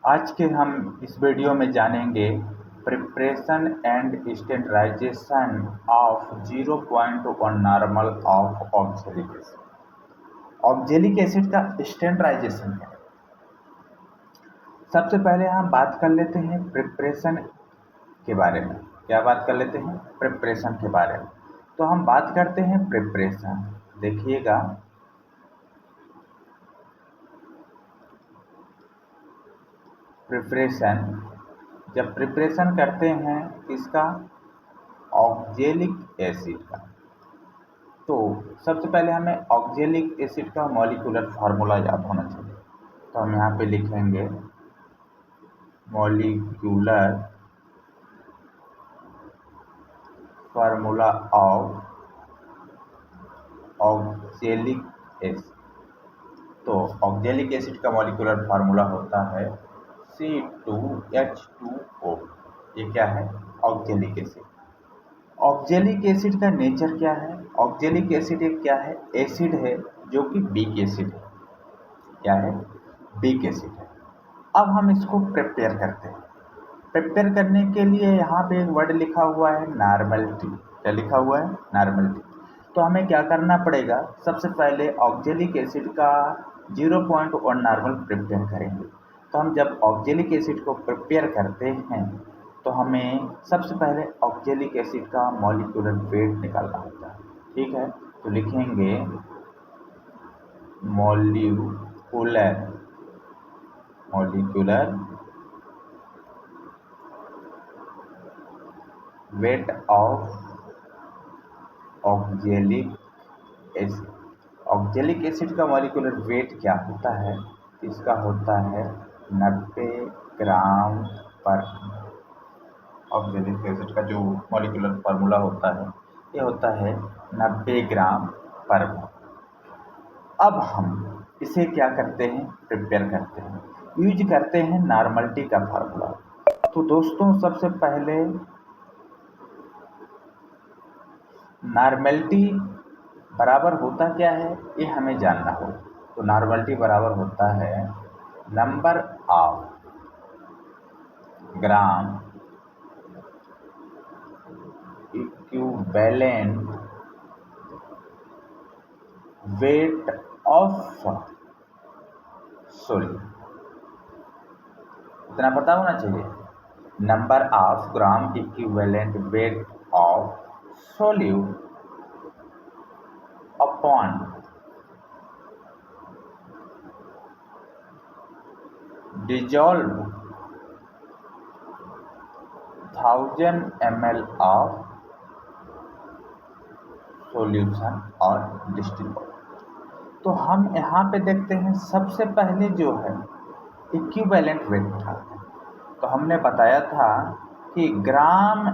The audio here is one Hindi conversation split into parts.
आज के हम इस वीडियो में जानेंगे preparation and standardisation of 0.1 normal of oxalic acid. Oxalic acid का स्टैंडर्डाइजेशन है। सबसे पहले हम बात कर लेते हैं प्रिपरेशन के बारे में। क्या बात कर लेते हैं? प्रिपरेशन के बारे में। तो हम बात करते हैं प्रिपरेशन। देखिएगा, प्रिपरेशन, जब प्रिपरेशन करते हैं किसका? ऑक्जेलिक एसिड का, तो सबसे पहले हमें ऑक्जेलिक एसिड का मॉलिक्यूलर फार्मूला याद होना चाहिए। तो हम यहाँ पे लिखेंगे molecular formula of oxalic acid. तो ऑक्जेलिक एसिड का मॉलिक्यूलर फार्मूला होता है C2H2O। ये क्या है? Oxalic acid. ऑक्जेलिक एसिड का नेचर क्या है? ऑक्जेलिक एसिड एक क्या है? एसिड है जो कि वीक एसिड है। क्या है? वीक एसिड है। अब हम इसको प्रिपेयर करते हैं। प्रिपेयर करने के लिए यहाँ पे एक वर्ड लिखा हुआ है नॉर्मलिटी। क्या लिखा हुआ है? नॉर्मलिटी। तो हमें क्या करना पड़ेगा? सबसे पहले ऑक्जेलिक एसिड का 0.1 नॉर्मल प्रिपेयर करेंगे। तो हम जब ऑक्जेलिक एसिड को प्रिपेयर करते हैं तो हमें सबसे पहले ऑक्जेलिक एसिड का मॉलिक्यूलर वेट निकालना होता है। ठीक है, तो लिखेंगे molecular weight of oxalic acid. Oxalic acid का मॉलिक्यूलर वेट क्या होता है? इसका होता है 90 ग्राम पर। ऑक्जेलिक एसिड का जो मॉलिक्यूलर फार्मूला होता है ये होता है 90 ग्राम पर। अब हम इसे क्या करते हैं? प्रिपेयर करते हैं, यूज करते हैं नॉर्मलिटी का फार्मूला। तो दोस्तों, सबसे पहले नॉर्मलिटी बराबर होता क्या है ये हमें जानना हो। तो नॉर्मलिटी बराबर होता है number of gram equivalent weight of solute. इतना पता होना चाहिए। Number of gram equivalent weight of solute upon dissolve 1000 ml of solution और डिस्टिल वाटर। तो हम यहाँ पे देखते हैं सबसे पहले जो है इक्विवेलेंट वेट उठाते हैं। तो हमने बताया था कि ग्राम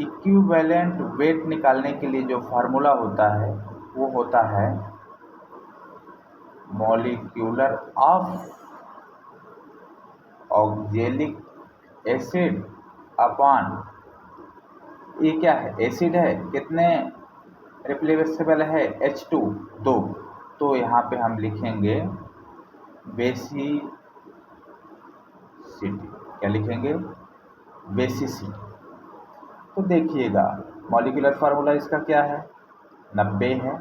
इक्विवेलेंट वेट निकालने के लिए जो फार्मूला होता है वो होता है molecular of oxalic acid upon, ये क्या है? एसिड है, कितने रिप्लेसेबल है? H2 2। तो यहाँ पे हम लिखेंगे बेसिसिटी। क्या लिखेंगे? बेसिसिटी। तो देखिएगा, मॉलिक्यूलर फार्मूला इसका क्या है? 90 है,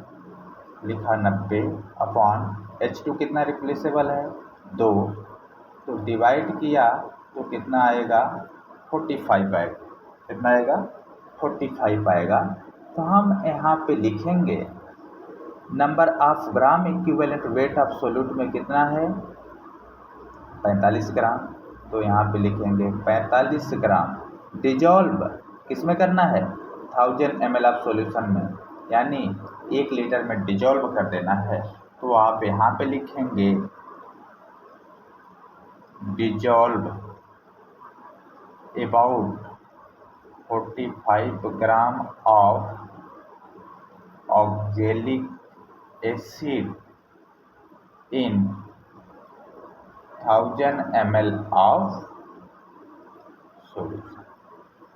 लिखा 90 अपॉन H2 कितना रिप्लेसेबल है? 2। तो डिवाइड किया तो कितना आएगा? 45 आएगा। कितना आएगा? 45 आएगा। तो हम यहाँ पे लिखेंगे number of gram equivalent weight of solute में कितना है? 45 ग्राम। तो यहाँ पे लिखेंगे 45 ग्राम डिजॉल्व किस में करना है? 1000 ml ऑफ सॉल्यूशन में, यानी 1 लीटर में डिजॉल्व कर देना है। तो आप यहाँ पे लिखेंगे dissolve about 45 gram of oxalic acid in 1000 ml of solution.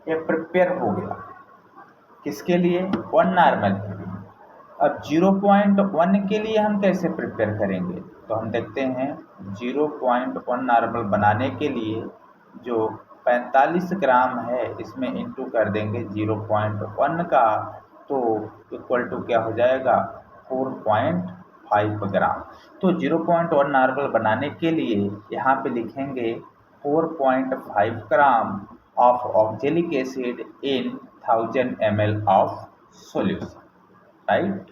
ये प्रिपेयर हो गया किसके लिए? 1 नॉर्मल के लिए। अब 0.1 के लिए हम कैसे प्रिपेयर करेंगे? तो हम देखते हैं 0.1 नॉर्मल बनाने के लिए जो 45 ग्राम है इसमें इंटू कर देंगे 0.1 का, तो इक्वल टू क्या हो जाएगा 4.5 ग्राम। तो 0.1 नॉर्मल बनाने के लिए यहाँ पे लिखेंगे 4.5 gram of oxalic acid in 1000 ml of solution, right.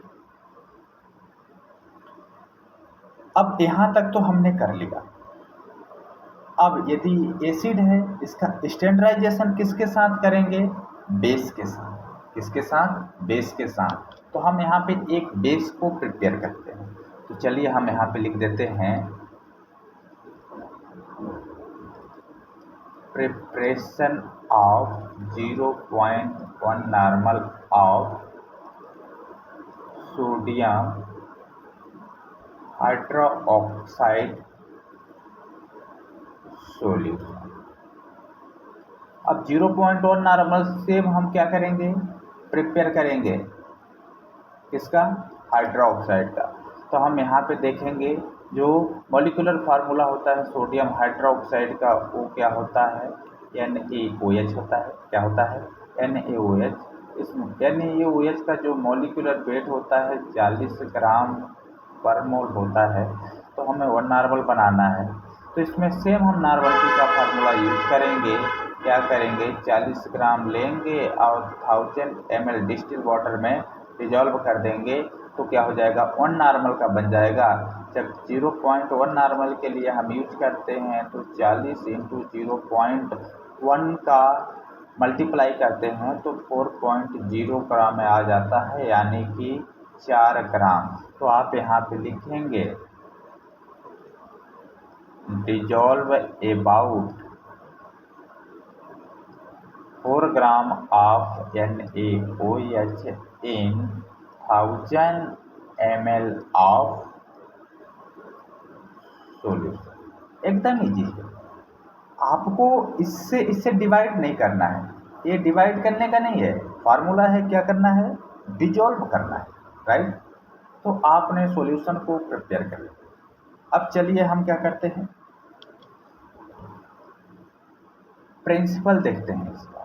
अब यहाँ तक तो हमने कर लिया। अब यदि एसिड है इसका स्टैंडर्डाइजेशन किसके साथ करेंगे, बेस के साथ। किसके साथ, बेस के साथ। तो हम यहाँ पे एक बेस को प्रिपेयर करते हैं। तो चलिए हम यहाँ पे लिख देते हैं preparation of 0.1 normal of sodium hydroxide solution. अब 0.1 नॉर्मल से हम क्या करेंगे, प्रिपेयर करेंगे किसका, हाइड्रोक्साइड का। तो हम यहाँ पे देखेंगे जो मॉलिक्यूलर फार्मूला होता है सोडियम हाइड्रोक्साइड का वो क्या होता है, NaOH होता है। क्या होता है, NaOH। इस NaOH का जो मॉलिक्यूलर वेट होता है 40 ग्राम पर मोल होता है। तो हमें 1 नॉर्मल बनाना है, तो इसमें सेम हम नॉर्मलिटी का फार्मूला यूज करेंगे। क्या करेंगे, 40 ग्राम लेंगे और 1000 ml डिस्टिल वाटर में डिजॉल्व कर देंगे, तो क्या हो जाएगा 1 नॉर्मल का बन जाएगा। जब 0.1 नॉर्मल के लिए हम यूज करते हैं तो 40 इंटू 0.1 का मल्टीप्लाई करते हैं तो 4.0 ग्राम में आ जाता है, यानी कि 4 ग्राम। तो आप यहाँ पे लिखेंगे dissolve about 4 gram of NaOH in 1000 ml of solution. एकदम इजी है, आपको इससे डिवाइड नहीं करना है। ये डिवाइड करने का नहीं है, फार्मूला है क्या करना है, डिजॉल्व करना है, राइट। तो आपने सॉल्यूशन को प्रिपेयर कर लिया। अब चलिए हम क्या करते हैं, प्रिंसिपल देखते हैं इसका।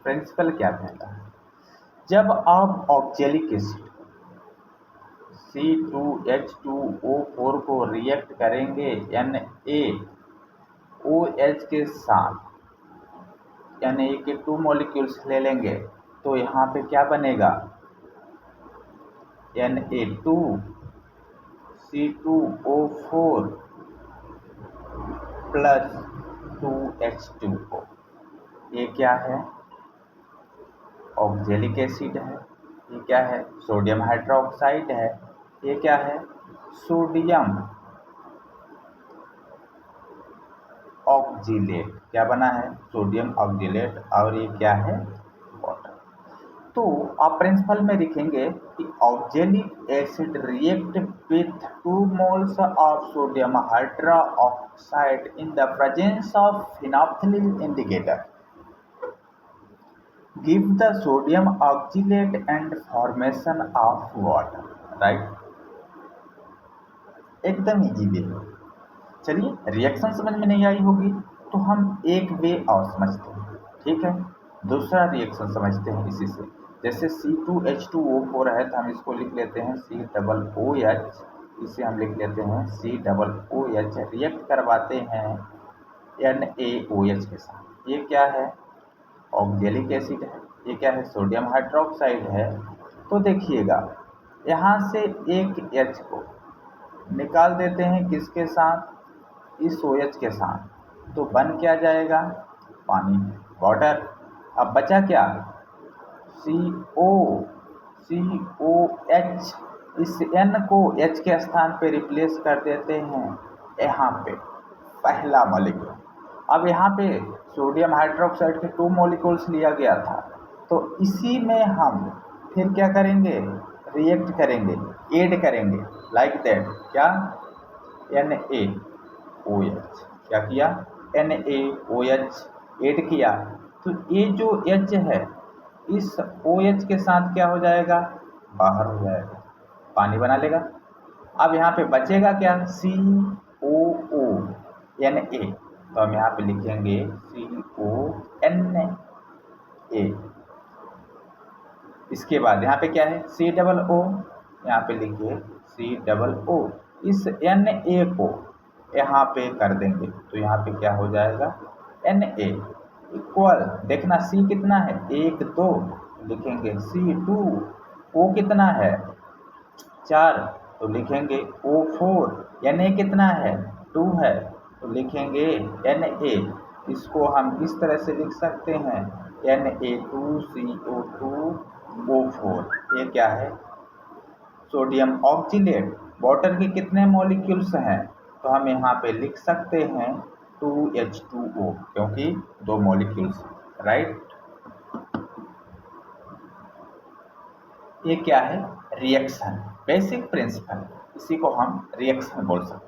प्रिंसिपल क्या कहता है, जब आप ऑक्जेलिक एसिड C2H2O4 को रिएक्ट करेंगे NaOH के साथ, Na के 2 मॉलिक्यूल्स ले लेंगे, तो यहाँ पे क्या बनेगा Na2C2O4 प्लस 2H2O। ये क्या है, ऑक्जेलिक एसिड है। ये क्या है, सोडियम हाइड्रोक्साइड है। ये क्या है, सोडियम ऑक्जिलेट। क्या बना है, सोडियम ऑक्जिलेट। और ये क्या है, वाटर। तो आप प्रिंसिपल में लिखेंगे कि oxalic acid react with 2 moles of sodium hydroxide in the presence of phenolphthalein indicator give the sodium oxalate and formation of water, right। एकदम इजी वे है। चलिए, रिएक्शन समझ में नहीं आई होगी तो हम एक वे और समझते हैं, ठीक है। दूसरा रिएक्शन समझते हैं इसी से। जैसे C2H2O4 है तो हम इसको लिख लेते हैं COOH। इसे हम लिख लेते हैं COOH। रिएक्ट करवाते हैं NaOH के साथ। ये क्या है, ऑक्जेलिक एसिड है। ये क्या है, सोडियम हाइड्रोक्साइड है। तो देखिएगा यहाँ से एक H को निकाल देते हैं किसके साथ, इस OH के साथ, तो बन क्या जाएगा, पानी, वाटर। अब बचा क्या, COH। इस N को H के स्थान पे रिप्लेस कर देते हैं यहाँ पे पहला मॉलिक्यूल। अब यहाँ पे सोडियम हाइड्रोक्साइड के 2 मॉलिक्यूल्स लिया गया था, तो इसी में हम फिर क्या करेंगे, रिएक्ट करेंगे, ऐड करेंगे, लाइक दैट। क्या, NaOH। क्या किया, NaOH ऐड किया, तो ये जो H है इस OH के साथ क्या हो जाएगा, बाहर हो जाएगा। पानी बना लेगा। अब यहाँ पे बचेगा क्या, COONA, तो हम यहाँ पे लिखेंगे CONA। इसके बाद यहाँ पे क्या है, COO, यहाँ पे लिखिए COO। इस Na को यहाँ पे कर देंगे तो यहाँ पे क्या हो जाएगा, Na इक्वल, देखना C कितना है 1 2, लिखेंगे C2। O कितना है 4, तो लिखेंगे O4। Na कितना है 2 है, तो लिखेंगे Na। इसको हम इस तरह से लिख सकते हैं Na2CO2O4। ये क्या है, सोडियम ऑक्जिलेट। वाटर के कितने मॉलिक्यूल्स हैं, तो हम यहाँ पे लिख सकते हैं 2H2O, क्योंकि 2 मॉलिक्यूल्स, राइट। ये क्या है, रिएक्शन, बेसिक प्रिंसिपल, इसी को हम रिएक्शन बोल सकते हैं।